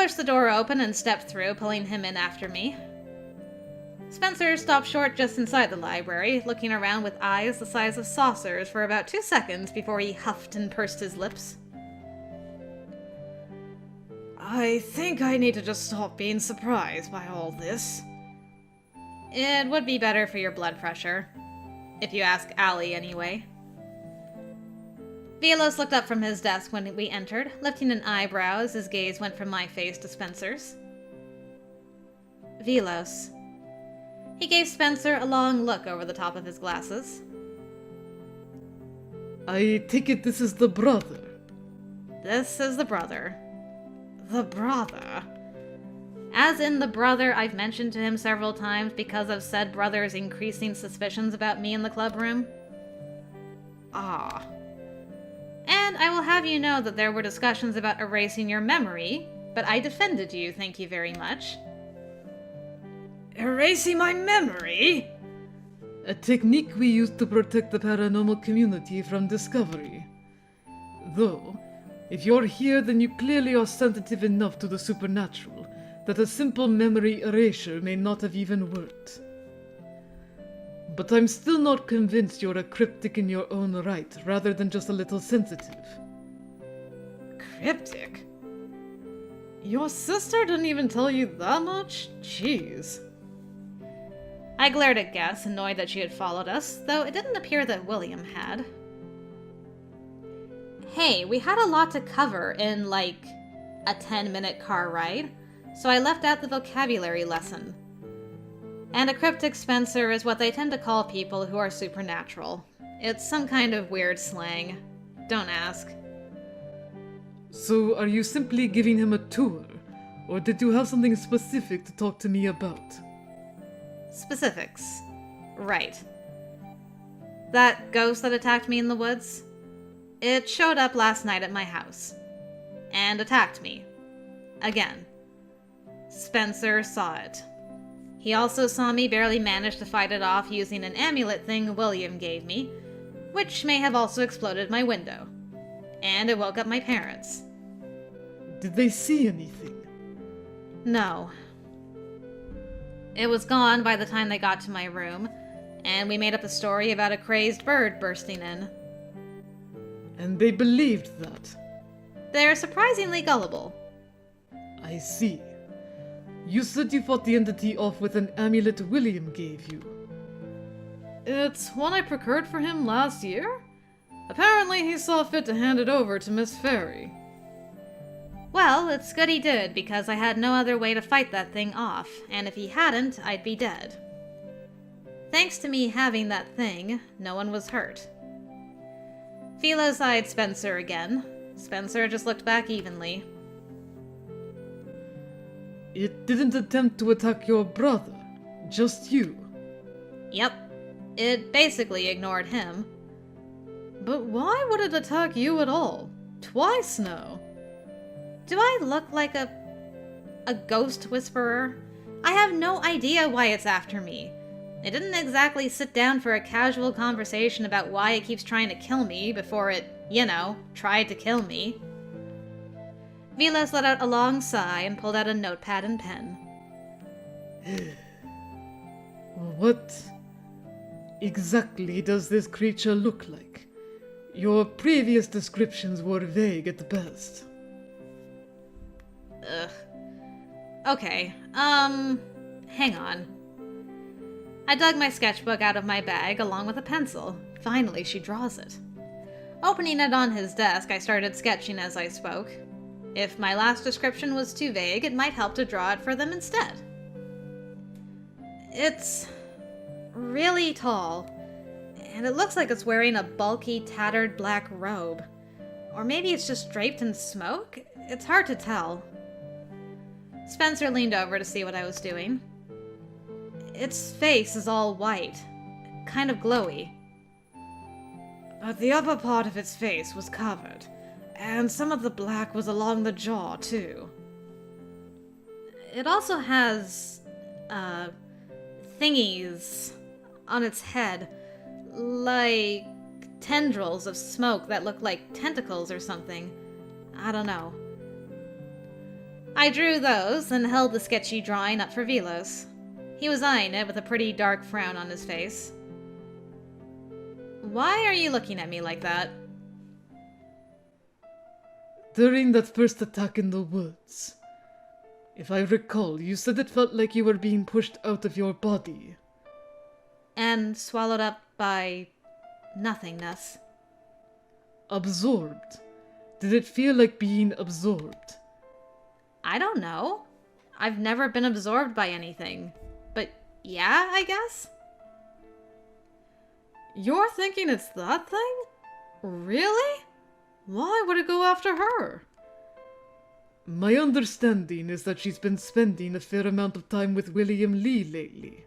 pushed the door open and stepped through, pulling him in after me. Spencer stopped short just inside the library, looking around with eyes the size of saucers for about 2 seconds before he huffed and pursed his lips. I think I need to just stop being surprised by all this. It would be better for your blood pressure. If you ask Allie, anyway. Vilos looked up from his desk when we entered, lifting an eyebrow as his gaze went from my face to Spencer's. Vilos. He gave Spencer a long look over the top of his glasses. I take it this is the brother. This is the brother. The brother. As in the brother I've mentioned to him several times because of said brother's increasing suspicions about me in the club room. Ah. And I will have you know that there were discussions about erasing your memory, but I defended you, thank you very much. Erasing my memory? A technique we use to protect the paranormal community from discovery. Though, if you're here, then you clearly are sensitive enough to the supernatural that a simple memory erasure may not have even worked. But I'm still not convinced you're a cryptic in your own right, rather than just a little sensitive. Cryptic? Your sister didn't even tell you that much? Jeez. I glared at Guess, annoyed that she had followed us, though it didn't appear that William had. Hey, we had a lot to cover in, like, a 10-minute car ride, so I left out the vocabulary lesson. And a cryptic, Spencer, is what they tend to call people who are supernatural. It's some kind of weird slang. Don't ask. So, are you simply giving him a tour? Or did you have something specific to talk to me about? Specifics. Right. That ghost that attacked me in the woods? It showed up last night at my house. And attacked me. Again. Spencer saw it. He also saw me barely manage to fight it off using an amulet thing William gave me, which may have also exploded my window. And it woke up my parents. Did they see anything? No. It was gone by the time they got to my room, and we made up a story about a crazed bird bursting in. And they believed that? They're surprisingly gullible. I see. You said you fought the entity off with an amulet William gave you. It's one I procured for him last year? Apparently he saw fit to hand it over to Miss Fairy. Well, it's good he did, because I had no other way to fight that thing off, and if he hadn't, I'd be dead. Thanks to me having that thing, no one was hurt. Vilos eyed Spencer again. Spencer just looked back evenly. It didn't attempt to attack your brother, just you. Yep. It basically ignored him. But why would it attack you at all? Twice now. Do I look like a ghost whisperer? I have no idea why it's after me. It didn't exactly sit down for a casual conversation about why it keeps trying to kill me before it, tried to kill me. Vilos let out a long sigh and pulled out a notepad and pen. What exactly does this creature look like? Your previous descriptions were vague at best. Ugh. Okay, hang on. I dug my sketchbook out of my bag along with a pencil. Finally, she draws it. Opening it on his desk, I started sketching as I spoke. If my last description was too vague, it might help to draw it for them instead. It's really tall, and it looks like it's wearing a bulky, tattered black robe. Or maybe it's just draped in smoke? It's hard to tell. Spencer leaned over to see what I was doing. Its face is all white, kind of glowy. But the upper part of its face was covered, and some of the black was along the jaw, too. It also has, thingies on its head, like tendrils of smoke that look like tentacles or something. I don't know. I drew those and held the sketchy drawing up for Vilos. He was eyeing it with a pretty dark frown on his face. Why are you looking at me like that? During that first attack in the woods, if I recall, you said it felt like you were being pushed out of your body. And swallowed up by nothingness. Absorbed. Did it feel like being absorbed? I don't know. I've never been absorbed by anything. But yeah, I guess? You're thinking it's that thing? Really? Why would it go after her? My understanding is that she's been spending a fair amount of time with William Lee lately.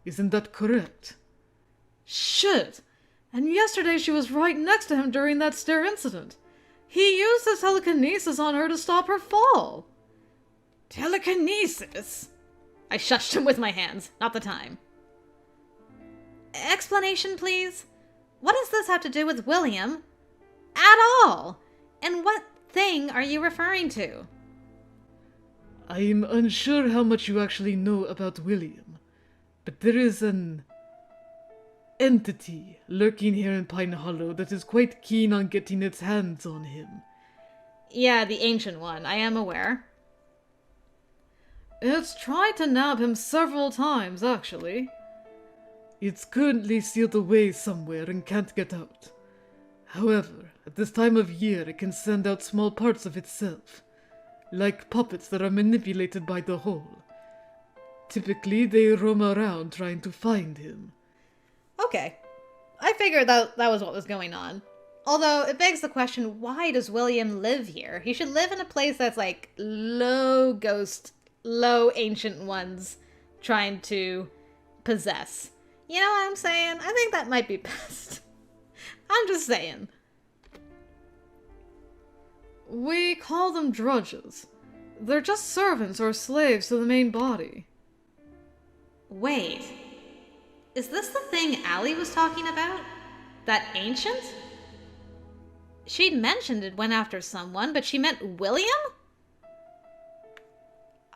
Isn't that correct? Shit! And yesterday she was right next to him during that stair incident. He used his telekinesis on her to stop her fall. Telekinesis? I shushed him with my hands. Not the time. Explanation, please? What does this have to do with William? At all? And what thing are you referring to? I'm unsure how much you actually know about William, but there is an entity lurking here in Pine Hollow that is quite keen on getting its hands on him. Yeah, the ancient one. I am aware. It's tried to nab him several times, actually. It's currently sealed away somewhere and can't get out. However, at this time of year it can send out small parts of itself, like puppets that are manipulated by the whole. Typically, they roam around trying to find him. Okay. I figured that was what was going on. Although, it begs the question, why does William live here? He should live in a place that's like low ghost, low ancient ones trying to possess. You know what I'm saying? I think that might be best. I'm just saying. We call them drudges. They're just servants or slaves to the main body. Wait. Is this the thing Allie was talking about? That ancient? She'd mentioned it went after someone, but she meant William?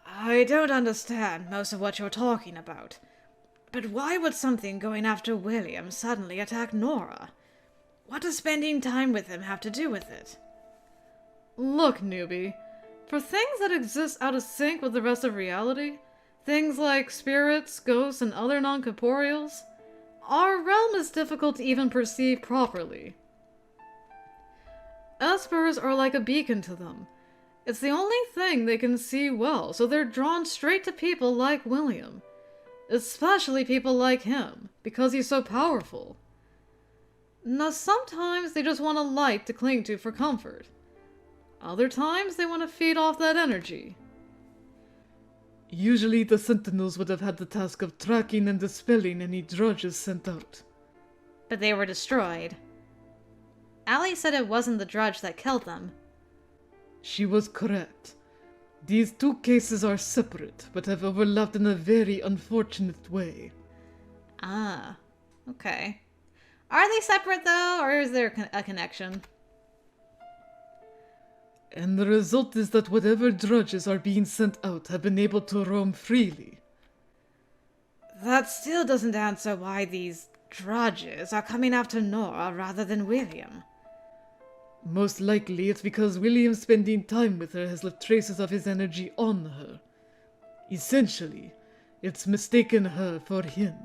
I don't understand most of what you're talking about. But why would something going after William suddenly attack Nora? What does spending time with him have to do with it? Look, newbie. For things that exist out of sync with the rest of reality, things like spirits, ghosts, and other non-corporeals, our realm is difficult to even perceive properly. Espers are like a beacon to them. It's the only thing they can see well, so they're drawn straight to people like William. Especially people like him, because he's so powerful. Now, sometimes they just want a light to cling to for comfort. Other times, they want to feed off that energy. Usually the Sentinels would have had the task of tracking and dispelling any drudges sent out. But they were destroyed. Allie said it wasn't the drudge that killed them. She was correct. These two cases are separate, but have overlapped in a very unfortunate way. Ah, okay. Are they separate, though, or is there a connection? And the result is that whatever drudges are being sent out have been able to roam freely. That still doesn't answer why these drudges are coming after Nora rather than William. Most likely it's because William spending time with her has left traces of his energy on her. Essentially, it's mistaken her for him.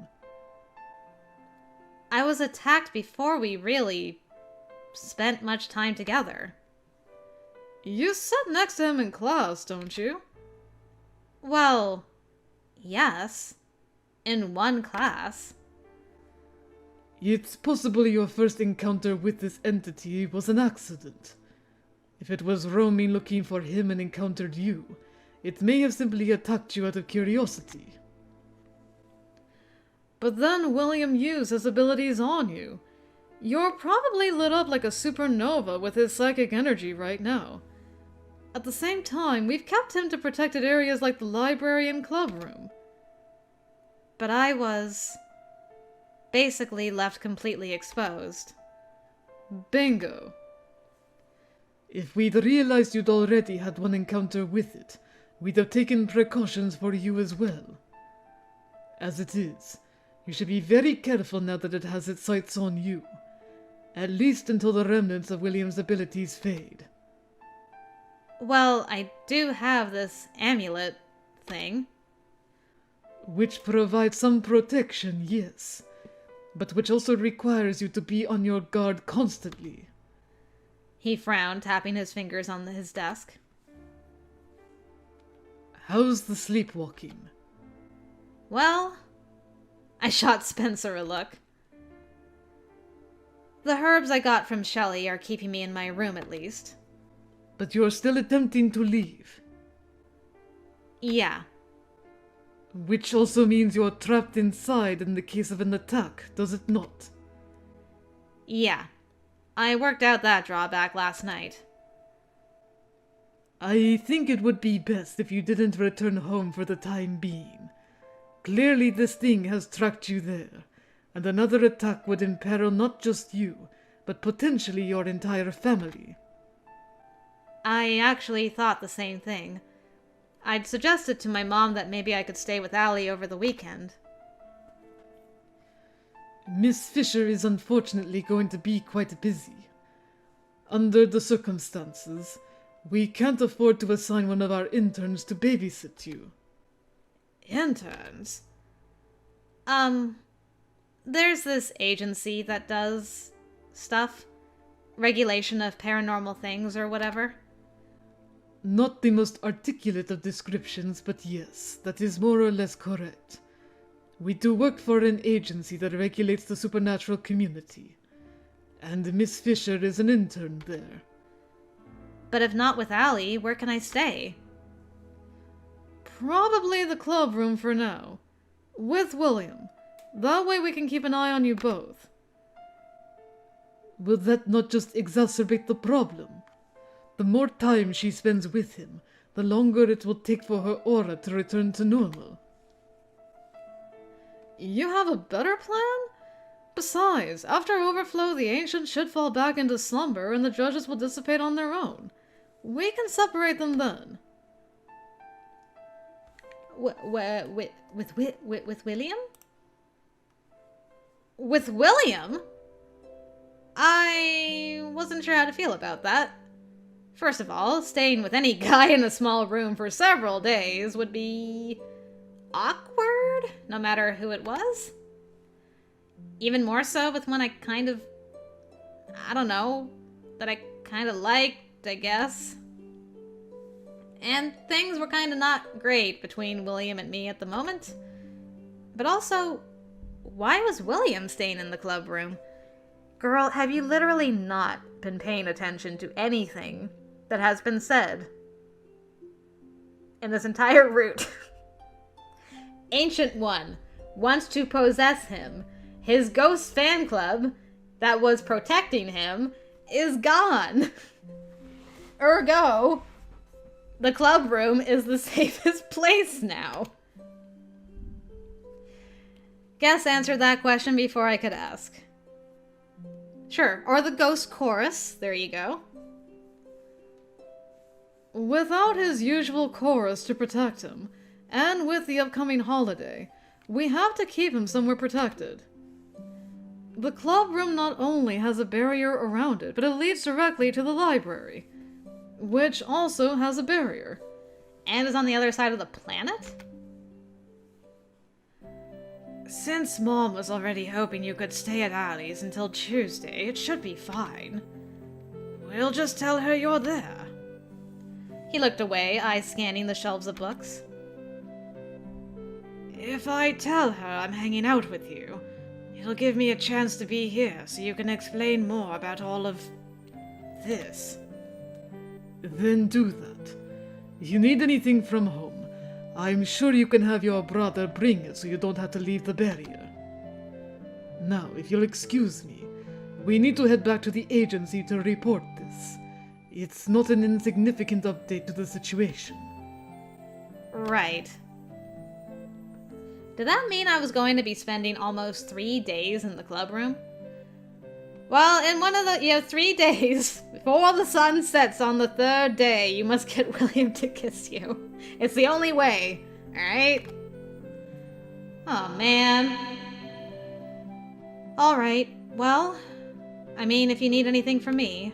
I was attacked before we really spent much time together. You sit next to him in class, don't you? Well, yes. In one class. It's possible your first encounter with this entity was an accident. If it was roaming looking for him and encountered you, it may have simply attacked you out of curiosity. But then William used his abilities on you. You're probably lit up like a supernova with his psychic energy right now. At the same time, we've kept him to protected areas like the library and clubroom. But I was basically left completely exposed. Bingo. If we'd realized you'd already had one encounter with it, we'd have taken precautions for you as well. As it is, you should be very careful now that it has its sights on you, at least until the remnants of William's abilities fade. Well, I do have this amulet thing. Which provides some protection, yes, but which also requires you to be on your guard constantly. He frowned, tapping his fingers on his desk. How's the sleepwalking? Well, I shot Spencer a look. The herbs I got from Shelley are keeping me in my room at least. But you're still attempting to leave. Yeah. Which also means you're trapped inside in the case of an attack, does it not? Yeah. I worked out that drawback last night. I think it would be best if you didn't return home for the time being. Clearly this thing has tracked you there, and another attack would imperil not just you, but potentially your entire family. I actually thought the same thing. I'd suggested to my mom that maybe I could stay with Allie over the weekend. Miss Fisher is unfortunately going to be quite busy. Under the circumstances, we can't afford to assign one of our interns to babysit you. Interns? There's this agency that does stuff. Regulation of paranormal things or whatever. Not the most articulate of descriptions, but yes, that is more or less correct. We do work for an agency that regulates the supernatural community, and Miss Fisher is an intern there. But if not with Allie, where can I stay? Probably the club room for now, with William. That way we can keep an eye on you both. Will that not just exacerbate the problem? The more time she spends with him, the longer it will take for her aura to return to normal. You have a better plan? Besides, after overflow, the ancients should fall back into slumber and the judges will dissipate on their own. We can separate them then. With William? With William? I wasn't sure how to feel about that. First of all, staying with any guy in a small room for several days would be awkward, no matter who it was. Even more so with one I kind of liked, I guess. And things were kind of not great between William and me at the moment. But also, why was William staying in the club room? Girl, have you literally not been paying attention to anything that has been said in this entire route? Ancient One wants to possess him. His ghost fan club that was protecting him is gone. Ergo, the club room is the safest place now. Guess answered that question before I could ask. Sure, or the ghost chorus. There you go. Without his usual chorus to protect him, and with the upcoming holiday, we have to keep him somewhere protected. The club room not only has a barrier around it, but it leads directly to the library, which also has a barrier. And is on the other side of the planet? Since Mom was already hoping you could stay at Allie's until Tuesday, it should be fine. We'll just tell her you're there. He looked away, eyes scanning the shelves of books. If I tell her I'm hanging out with you, it'll give me a chance to be here so you can explain more about all of this. Then do that. If you need anything from home, I'm sure you can have your brother bring it so you don't have to leave the barrier. Now, if you'll excuse me, we need to head back to the agency to report this. It's not an insignificant update to the situation. Right. Did that mean I was going to be spending almost 3 days in the club room? Well, in one of the, 3 days, before the sun sets on the 3rd day, you must get William to kiss you. It's the only way, alright? Oh, man. Alright, well, I mean, if you need anything from me.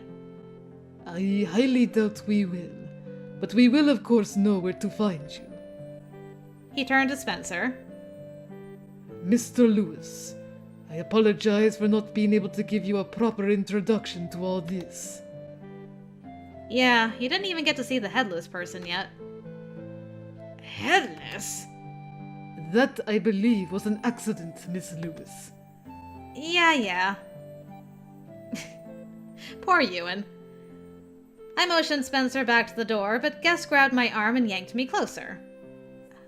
I highly doubt we will, but we will of course know where to find you. He turned to Spencer. Mr. Lewis, I apologize for not being able to give you a proper introduction to all this. Yeah, you didn't even get to see the headless person yet. Headless? That, I believe, was an accident, Miss Lewis. Yeah. Poor Ewan. I motioned Spencer back to the door, but Guess grabbed my arm and yanked me closer.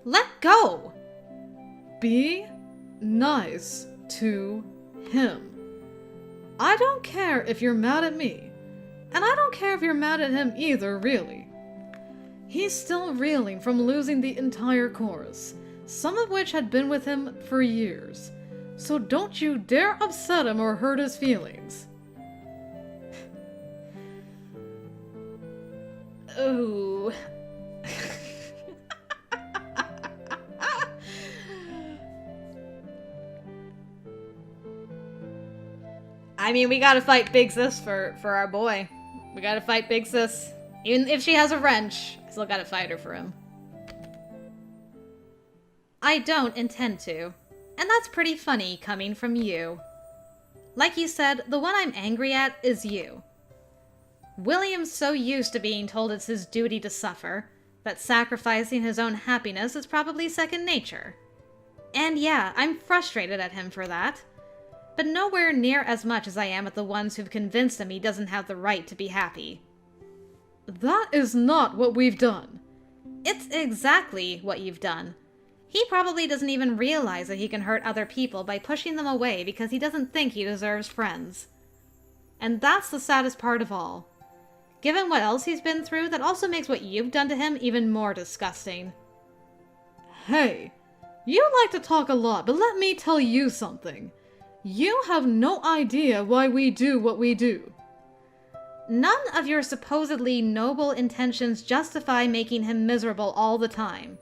Let go! Be nice to him. I don't care if you're mad at me, and I don't care if you're mad at him either, really. He's still reeling from losing the entire chorus, some of which had been with him for years. So don't you dare upset him or hurt his feelings. Ooh. I mean, we gotta fight Big Sis for our boy. We gotta fight Big Sis. Even if she has a wrench, I still gotta fight her for him. I don't intend to. And that's pretty funny coming from you. Like you said, the one I'm angry at is you. William's so used to being told it's his duty to suffer, that sacrificing his own happiness is probably second nature. And yeah, I'm frustrated at him for that. But nowhere near as much as I am at the ones who've convinced him he doesn't have the right to be happy. That is not what we've done. It's exactly what you've done. He probably doesn't even realize that he can hurt other people by pushing them away because he doesn't think he deserves friends. And that's the saddest part of all. Given what else he's been through, that also makes what you've done to him even more disgusting. Hey, you like to talk a lot, but let me tell you something. You have no idea why we do what we do. None of your supposedly noble intentions justify making him miserable all the time.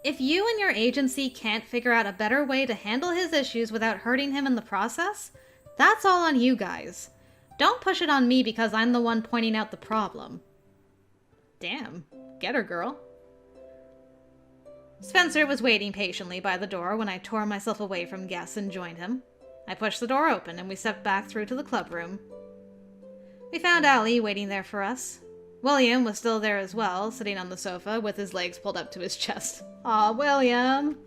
If you and your agency can't figure out a better way to handle his issues without hurting him in the process, that's all on you guys. Don't push it on me because I'm the one pointing out the problem. Damn, get her, girl. Spencer was waiting patiently by the door when I tore myself away from Guess and joined him. I pushed the door open and we stepped back through to the club room. We found Allie waiting there for us. William was still there as well, sitting on the sofa with his legs pulled up to his chest. Aw, William!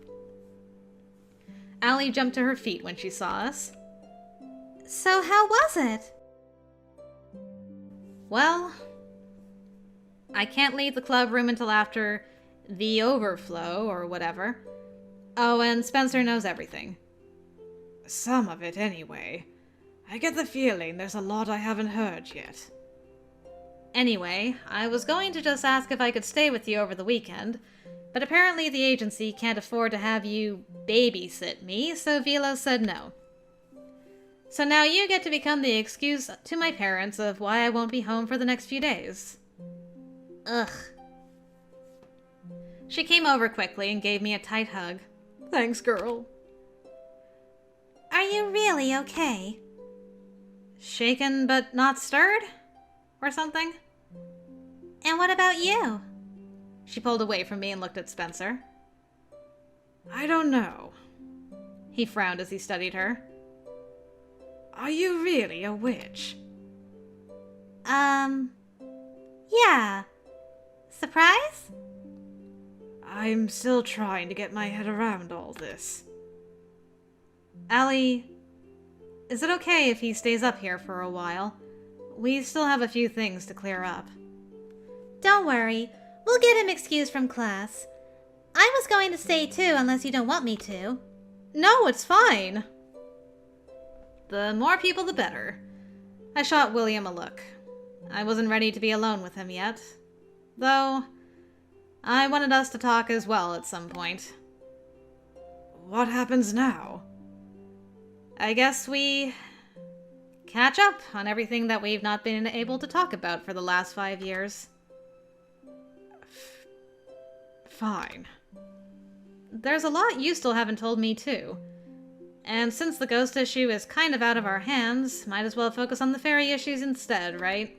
Allie jumped to her feet when she saw us. So how was it? Well, I can't leave the club room until after the overflow or whatever. Oh, and Spencer knows everything. Some of it, anyway. I get the feeling there's a lot I haven't heard yet. Anyway, I was going to just ask if I could stay with you over the weekend, but apparently the agency can't afford to have you babysit me, so Vilos said no. So now you get to become the excuse to my parents of why I won't be home for the next few days. Ugh. She came over quickly and gave me a tight hug. Thanks, girl. Are you really okay? Shaken but not stirred? Or something? And what about you? She pulled away from me and looked at Spencer. I don't know. He frowned as he studied her. Are you really a witch? Yeah. Surprise? I'm still trying to get my head around all this. Allie, is it okay if he stays up here for a while? We still have a few things to clear up. Don't worry. We'll get him excused from class. I was going to stay too, unless you don't want me to. No, it's fine. The more people, the better. I shot William a look. I wasn't ready to be alone with him yet. Though, I wanted us to talk as well at some point. What happens now? I guess we catch up on everything that we've not been able to talk about for the last 5 years. Fine. There's a lot you still haven't told me, too. And since the ghost issue is kind of out of our hands, might as well focus on the fairy issues instead, right?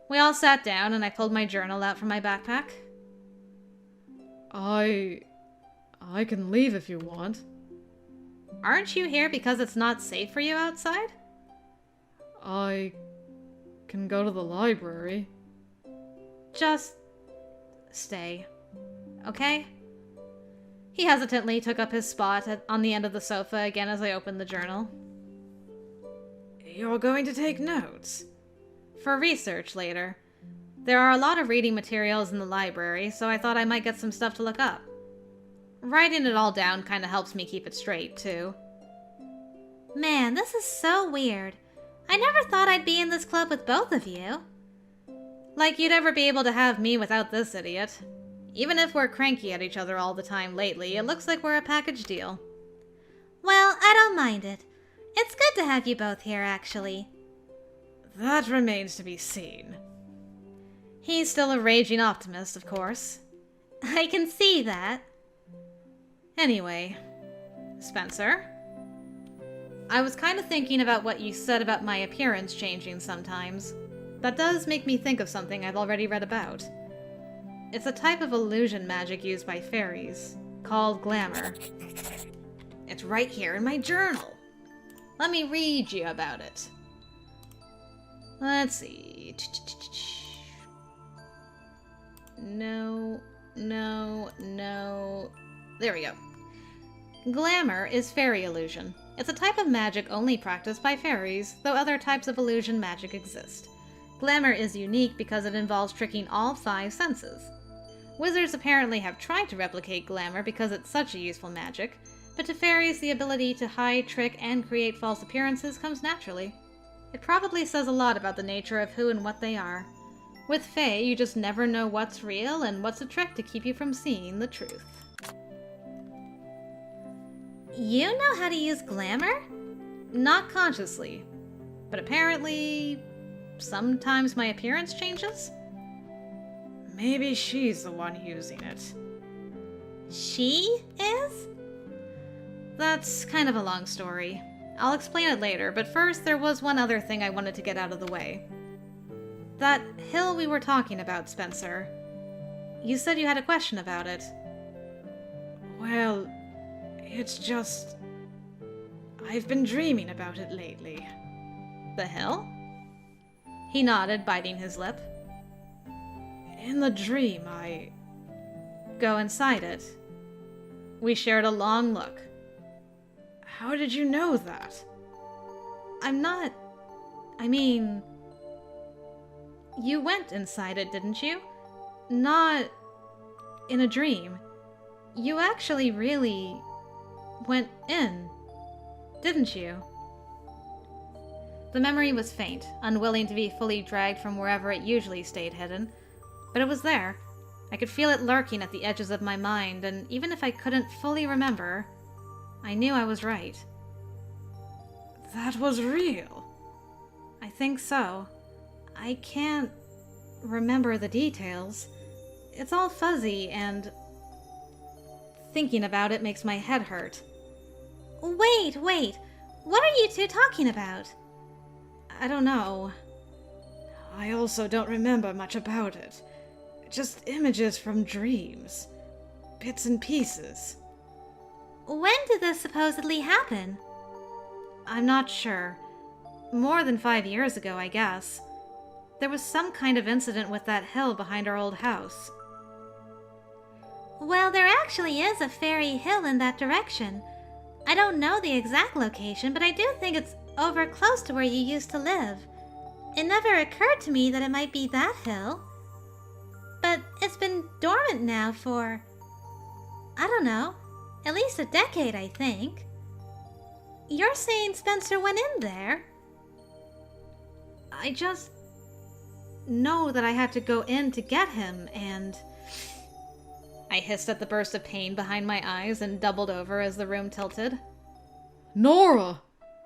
We all sat down and I pulled my journal out from my backpack. I can leave if you want. Aren't you here because it's not safe for you outside? I can go to the library. Just stay, okay? He hesitantly took up his spot on the end of the sofa again as I opened the journal. You're going to take notes? For research later. There are a lot of reading materials in the library, so I thought I might get some stuff to look up. Writing it all down kind of helps me keep it straight, too. Man, this is so weird. I never thought I'd be in this club with both of you. Like you'd ever be able to have me without this idiot. Even if we're cranky at each other all the time lately, it looks like we're a package deal. Well, I don't mind it. It's good to have you both here, actually. That remains to be seen. He's still a raging optimist, of course. I can see that. Anyway, Spencer, I was kind of thinking about what you said about my appearance changing sometimes. That does make me think of something I've already read about. It's a type of illusion magic used by fairies, called glamour. It's right here in my journal. Let me read you about it. Let's see. No. There we go. Glamour is fairy illusion. It's a type of magic only practiced by fairies, though other types of illusion magic exist. Glamour is unique because it involves tricking all 5 senses. Wizards apparently have tried to replicate glamour because it's such a useful magic, but to fairies the ability to hide, trick, and create false appearances comes naturally. It probably says a lot about the nature of who and what they are. With Fae, you just never know what's real and what's a trick to keep you from seeing the truth. You know how to use glamour? Not consciously, but apparently sometimes my appearance changes? Maybe she's the one using it. She is? That's kind of a long story. I'll explain it later, but first there was one other thing I wanted to get out of the way. That hill we were talking about, Spencer. You said you had a question about it. Well, it's just... I've been dreaming about it lately. The hill? He nodded, biting his lip. In the dream, I... Go inside it. We shared a long look. How did you know that? I mean... You went inside it, didn't you? Not in a dream. You actually really went in, didn't you? The memory was faint, unwilling to be fully dragged from wherever it usually stayed hidden. But it was there. I could feel it lurking at the edges of my mind, and even if I couldn't fully remember, I knew I was right. That was real. I think so. I can't remember the details. It's all fuzzy, and thinking about it makes my head hurt. Wait. What are you two talking about? I don't know. I also don't remember much about it. Just images from dreams. Bits and pieces. When did this supposedly happen? I'm not sure. More than 5 years ago, I guess. There was some kind of incident with that hill behind our old house. Well, there actually is a fairy hill in that direction. I don't know the exact location, but I do think it's over close to where you used to live. It never occurred to me that it might be that hill. But it's been dormant now for, I don't know, at least a decade, I think. You're saying Spencer went in there? I just know that I had to go in to get him, and... I hissed at the burst of pain behind my eyes and doubled over as the room tilted. Nora!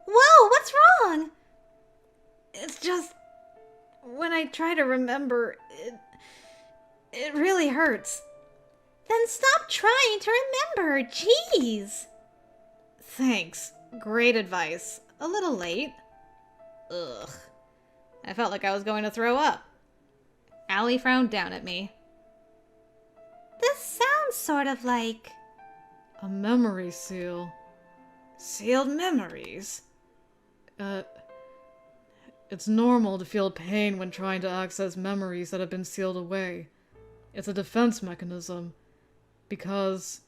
Whoa, what's wrong? It's just... when I try to remember, it really hurts. Then stop trying to remember. Jeez. Thanks. Great advice. A little late. Ugh. I felt like I was going to throw up. Allie frowned down at me. This sounds sort of like... A memory seal. Sealed memories? It's normal to feel pain when trying to access memories that have been sealed away. It's a defense mechanism. Because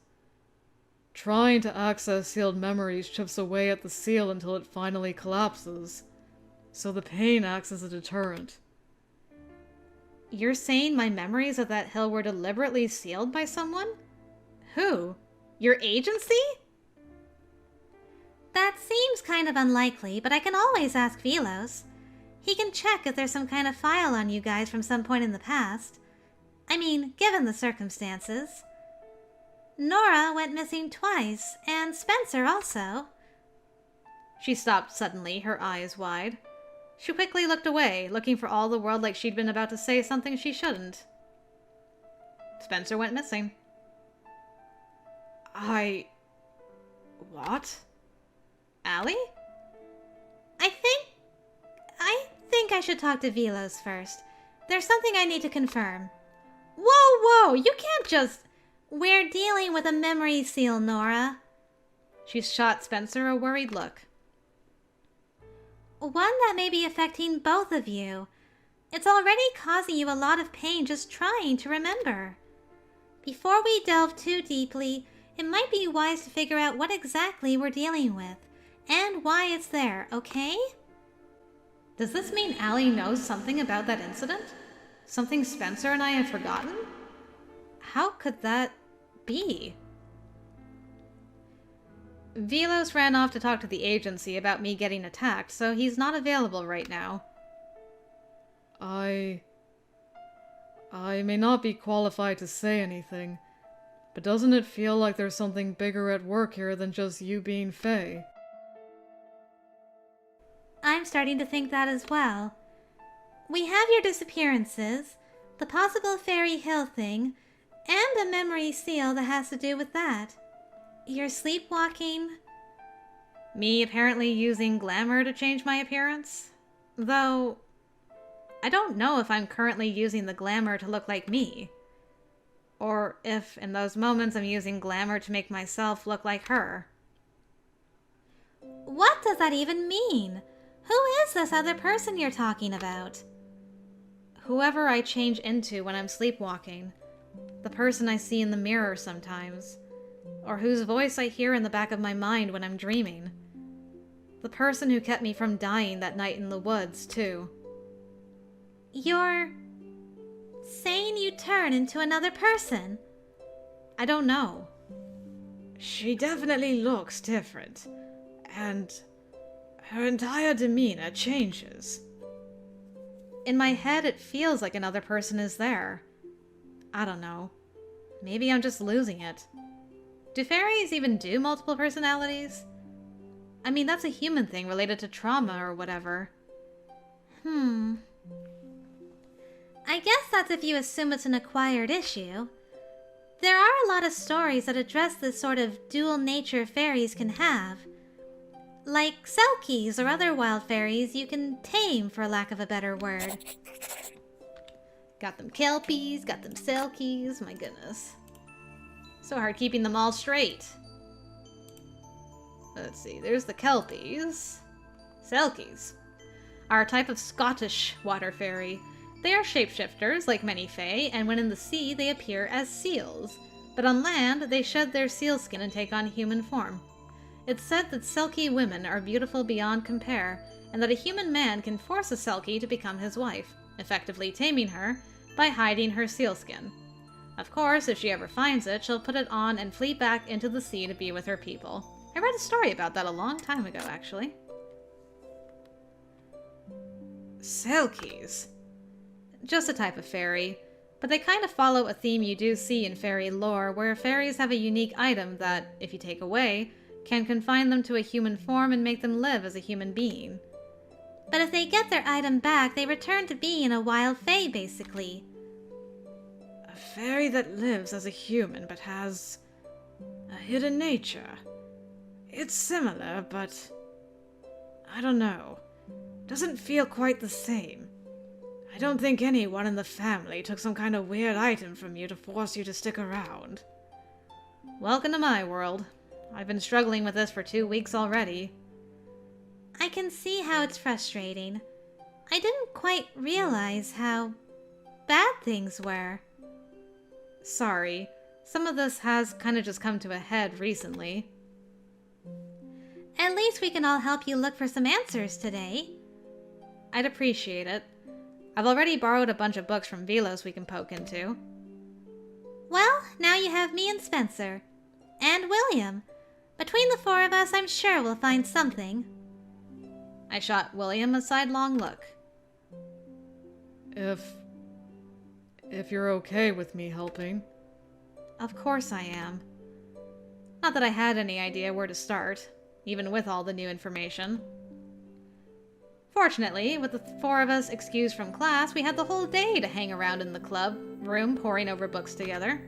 trying to access sealed memories chips away at the seal until it finally collapses. So the pain acts as a deterrent. You're saying my memories of that hill were deliberately sealed by someone? Who? Your agency? That seems kind of unlikely, but I can always ask Vilos. He can check if there's some kind of file on you guys from some point in the past. I mean, given the circumstances. Nora went missing twice, and Spencer also. She stopped suddenly, her eyes wide. She quickly looked away, looking for all the world like she'd been about to say something she shouldn't. Spencer went missing. What? Allie? I think I should talk to Vilos first. There's something I need to confirm. Whoa, you can't just... We're dealing with a memory seal, Nora. She shot Spencer a worried look. One that may be affecting both of you. It's already causing you a lot of pain just trying to remember. Before we delve too deeply, it might be wise to figure out what exactly we're dealing with, and why it's there, okay? Does this mean Allie knows something about that incident? Something Spencer and I have forgotten? How could that be? Vilos ran off to talk to the agency about me getting attacked, so he's not available right now. I may not be qualified to say anything, but doesn't it feel like there's something bigger at work here than just you being Fae? I'm starting to think that as well. We have your disappearances, the possible Fairy Hill thing, and a memory seal that has to do with that. You're sleepwalking. Me apparently using glamour to change my appearance? Though, I don't know if I'm currently using the glamour to look like me. Or if, in those moments, I'm using glamour to make myself look like her. What does that even mean? Who is this other person you're talking about? Whoever I change into when I'm sleepwalking. The person I see in the mirror sometimes. Or whose voice I hear in the back of my mind when I'm dreaming. The person who kept me from dying that night in the woods, too. You're saying you turn into another person? I don't know. She definitely looks different, and her entire demeanor changes. In my head, it feels like another person is there. I don't know. Maybe I'm just losing it. Do fairies even do multiple personalities? I mean, that's a human thing related to trauma or whatever. I guess that's if you assume it's an acquired issue. There are a lot of stories that address this sort of dual nature fairies can have. Like selkies or other wild fairies you can tame, for lack of a better word. Got them kelpies, got them selkies, my goodness. So hard keeping them all straight. Let's see, there's the kelpies. Selkies are a type of Scottish water fairy. They are shapeshifters, like many fae, and when in the sea, they appear as seals. But on land, they shed their seal skin and take on human form. It's said that Selkie women are beautiful beyond compare, and that a human man can force a Selkie to become his wife, effectively taming her by hiding her sealskin. Of course, if she ever finds it, she'll put it on and flee back into the sea to be with her people. I read a story about that a long time ago, actually. Selkies. Just a type of fairy, but they kind of follow a theme you do see in fairy lore, where fairies have a unique item that, if you take away, can confine them to a human form and make them live as a human being. But if they get their item back, they return to being a wild fae, basically. A fairy that lives as a human but has a hidden nature. It's similar, but I don't know. Doesn't feel quite the same. I don't think anyone in the family took some kind of weird item from you to force you to stick around. Welcome to my world. I've been struggling with this for 2 weeks already. I can see how it's frustrating. I didn't quite realize how bad things were. Sorry. Some of this has kind of just come to a head recently. At least we can all help you look for some answers today. I'd appreciate it. I've already borrowed a bunch of books from Vilos we can poke into. Well, now you have me and Spencer. And William. Between the 4 of us, I'm sure we'll find something. I shot William a sidelong look. If you're okay with me helping. Of course I am. Not that I had any idea where to start, even with all the new information. Fortunately, with the 4 of us excused from class, we had the whole day to hang around in the club room poring over books together.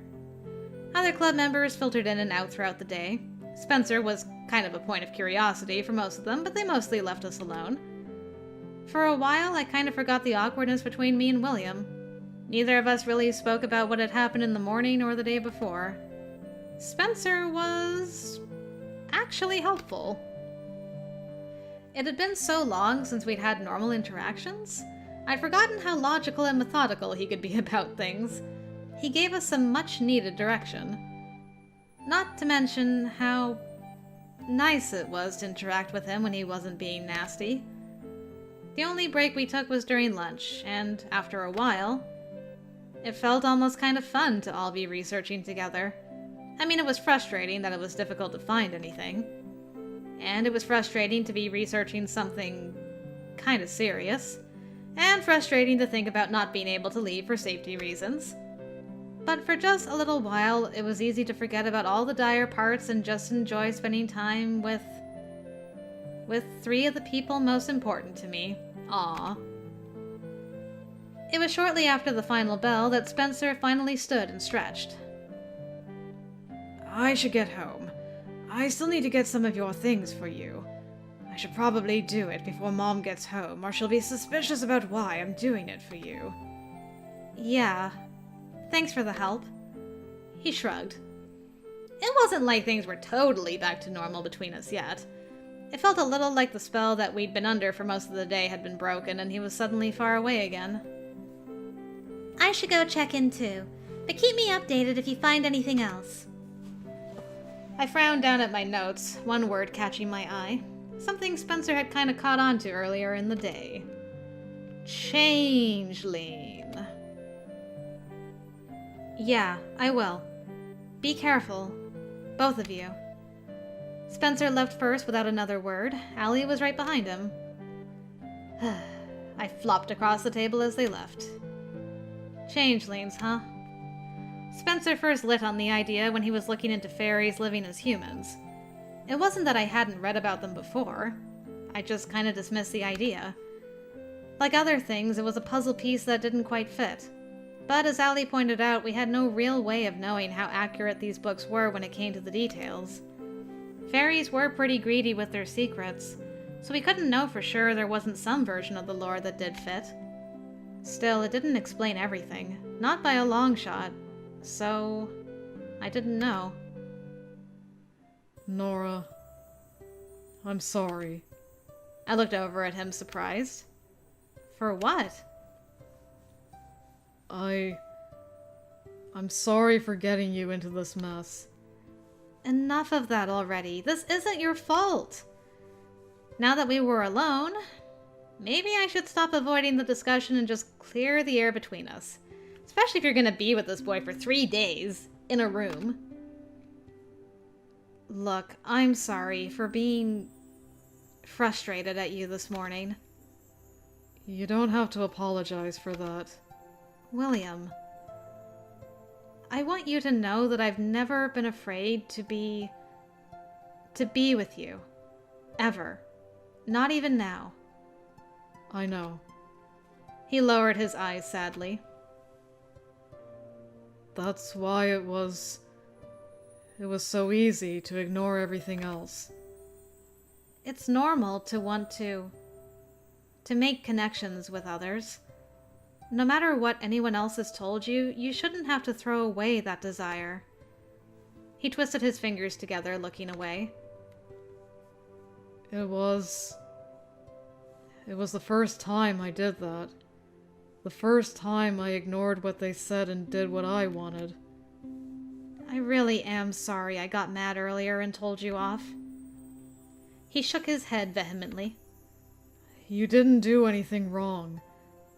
Other club members filtered in and out throughout the day. Spencer was kind of a point of curiosity for most of them, but they mostly left us alone. For a while, I kind of forgot the awkwardness between me and William. Neither of us really spoke about what had happened in the morning or the day before. Spencer was actually helpful. It had been so long since we'd had normal interactions, I'd forgotten how logical and methodical he could be about things. He gave us some much-needed direction. Not to mention how nice it was to interact with him when he wasn't being nasty. The only break we took was during lunch, and after a while, it felt almost kind of fun to all be researching together. I mean, it was frustrating that it was difficult to find anything. And it was frustrating to be researching something kind of serious. And frustrating to think about not being able to leave for safety reasons. But for just a little while, it was easy to forget about all the dire parts and just enjoy spending time with 3 of the people most important to me. Aww. It was shortly after the final bell that Spencer finally stood and stretched. I should get home. I still need to get some of your things for you. I should probably do it before Mom gets home, or she'll be suspicious about why I'm doing it for you. Yeah. Thanks for the help. He shrugged. It wasn't like things were totally back to normal between us yet. It felt a little like the spell that we'd been under for most of the day had been broken and he was suddenly far away again. I should go check in too, but keep me updated if you find anything else. I frowned down at my notes, one word catching my eye. Something Spencer had kind of caught on to earlier in the day. Changeling. Yeah, I will. Be careful. Both of you. Spencer left first without another word. Allie was right behind him. I flopped across the table as they left. Changelings, huh? Spencer first lit on the idea when he was looking into fairies living as humans. It wasn't that I hadn't read about them before. I just kind of dismissed the idea. Like other things, it was a puzzle piece that didn't quite fit. But as Allie pointed out, we had no real way of knowing how accurate these books were when it came to the details. Fairies were pretty greedy with their secrets, so we couldn't know for sure there wasn't some version of the lore that did fit. Still, it didn't explain everything, not by a long shot, so I didn't know. Nora, I'm sorry. I looked over at him, surprised. For what? I'm sorry for getting you into this mess. Enough of that already. This isn't your fault. Now that we were alone, maybe I should stop avoiding the discussion and just clear the air between us. Especially if you're gonna be with this boy for 3 days, in a room. Look, I'm sorry for being frustrated at you this morning. You don't have to apologize for that. William, I want you to know that I've never been afraid to be with you. Ever. Not even now. I know. He lowered his eyes sadly. That's why it was so easy to ignore everything else. It's normal to want to make connections with others. No matter what anyone else has told you, you shouldn't have to throw away that desire. He twisted his fingers together, looking away. It was the first time I did that. The first time I ignored what they said and did what I wanted. I really am sorry I got mad earlier and told you off. He shook his head vehemently. You didn't do anything wrong.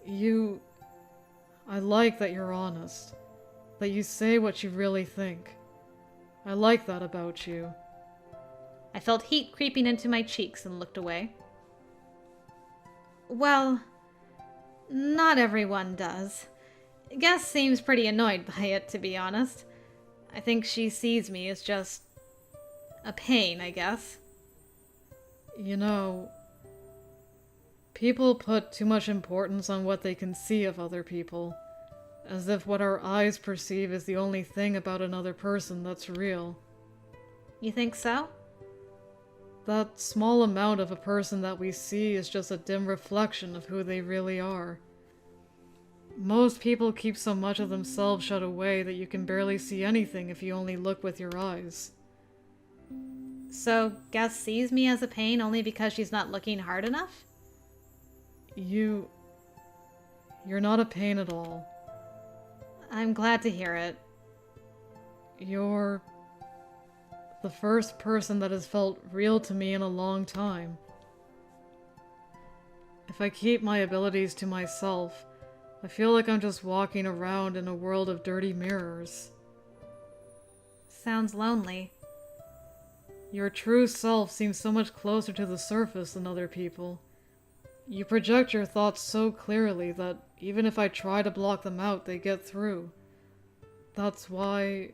I like that you're honest. That you say what you really think. I like that about you. I felt heat creeping into my cheeks and looked away. Well, not everyone does. Guess seems pretty annoyed by it, to be honest. I think she sees me as just a pain, I guess. You know, people put too much importance on what they can see of other people, as if what our eyes perceive is the only thing about another person that's real. You think so? That small amount of a person that we see is just a dim reflection of who they really are. Most people keep so much of themselves shut away that you can barely see anything if you only look with your eyes. So, Gus sees me as a pain only because she's not looking hard enough? You're not a pain at all. I'm glad to hear it. You're the first person that has felt real to me in a long time. If I keep my abilities to myself, I feel like I'm just walking around in a world of dirty mirrors. Sounds lonely. Your true self seems so much closer to the surface than other people. You project your thoughts so clearly that even if I try to block them out, they get through. That's why...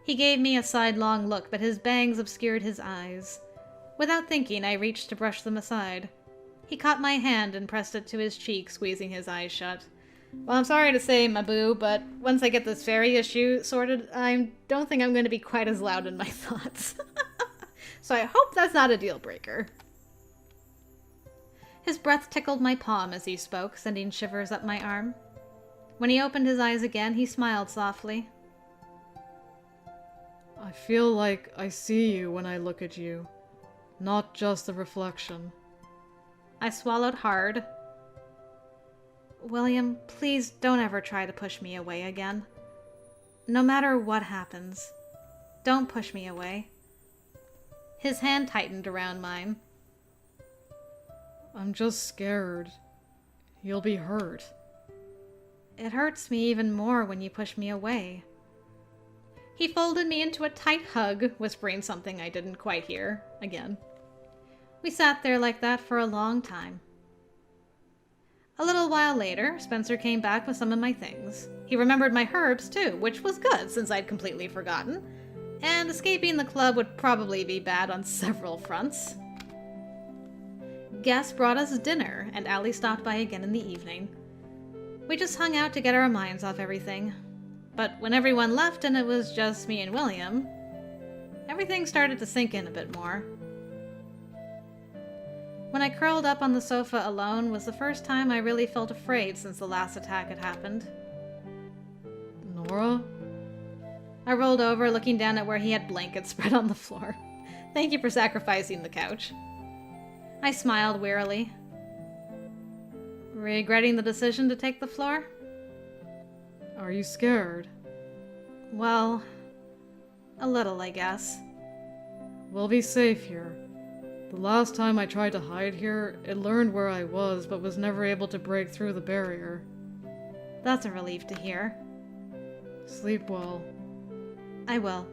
He gave me a sidelong look, but his bangs obscured his eyes. Without thinking, I reached to brush them aside. He caught my hand and pressed it to his cheek, squeezing his eyes shut. Well, I'm sorry to say, my boo, but once I get this fairy issue sorted, I don't think I'm going to be quite as loud in my thoughts. So I hope that's not a deal breaker. His breath tickled my palm as he spoke, sending shivers up my arm. When he opened his eyes again, he smiled softly. I feel like I see you when I look at you, not just a reflection. I swallowed hard. William, please don't ever try to push me away again. No matter what happens, don't push me away. His hand tightened around mine. I'm just scared. You'll be hurt. It hurts me even more when you push me away. He folded me into a tight hug, whispering something I didn't quite hear again. We sat there like that for a long time. A little while later, Spencer came back with some of my things. He remembered my herbs, too, which was good since I'd completely forgotten. And escaping the club would probably be bad on several fronts. Guests brought us dinner, and Allie stopped by again in the evening. We just hung out to get our minds off everything. But when everyone left and it was just me and William, everything started to sink in a bit more. When I curled up on the sofa alone was the first time I really felt afraid since the last attack had happened. Nora? I rolled over, looking down at where he had blankets spread on the floor. Thank you for sacrificing the couch. I smiled wearily. Regretting the decision to take the floor? Are you scared? Well, a little, I guess. We'll be safe here. The last time I tried to hide here, it learned where I was, but was never able to break through the barrier. That's a relief to hear. Sleep well. I will.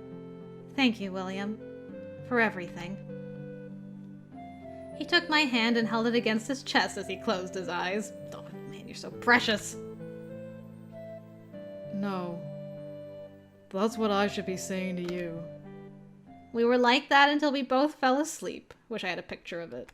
Thank you, William, for everything. He took my hand and held it against his chest as he closed his eyes. Oh, man, you're so precious. No. That's what I should be saying to you. We were like that until we both fell asleep. Wish I had a picture of it.